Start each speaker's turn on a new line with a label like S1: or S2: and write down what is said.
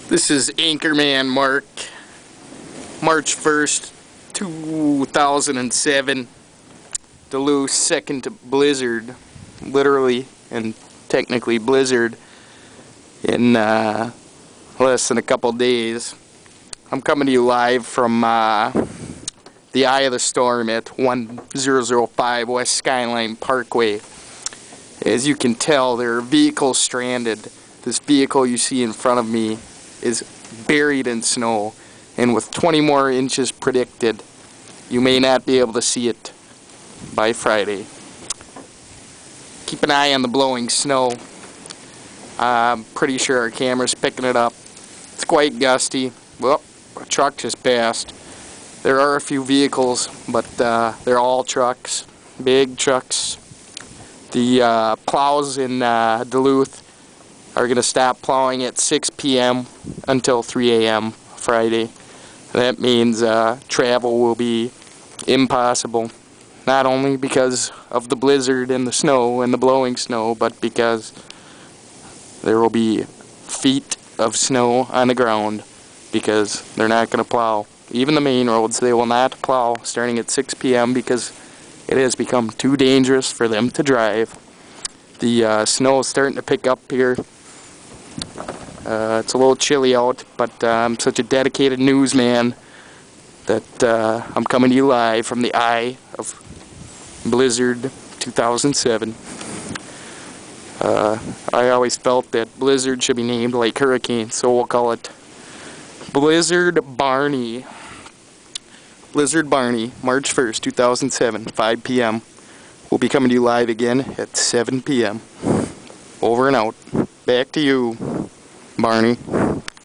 S1: This is Anchorman Mark, March 1st, 2007. Duluth's second blizzard, literally and technically blizzard, in less than a couple days. I'm coming to you live from the eye of the storm at 1005 West Skyline Parkway. As you can tell, there are vehicles stranded. This vehicle you see in front of me is buried in snow, and with 20 more inches predicted, you may not be able to see it by Friday. Keep an eye on the blowing snow. I'm pretty sure our camera's picking it up. It's quite gusty. Well, a truck just passed. There are a few vehicles, but they're all trucks, big trucks. The plows in Duluth are going to stop plowing at 6 p.m. until 3 a.m. Friday. That means travel will be impossible, not only because of the blizzard and the snow and the blowing snow, but because there will be feet of snow on the ground because they're not going to plow. Even the main roads, they will not plow starting at 6 p.m. because it has become too dangerous for them to drive. The snow is starting to pick up here. It's a little chilly out, but I'm such a dedicated newsman that I'm coming to you live from the eye of Blizzard 2007. I always felt that Blizzard should be named like Hurricane, so we'll call it Blizzard Barney. Blizzard Barney, March 1st, 2007, 5 p.m. We'll be coming to you live again at 7 p.m. Over and out. Back to you, Barney.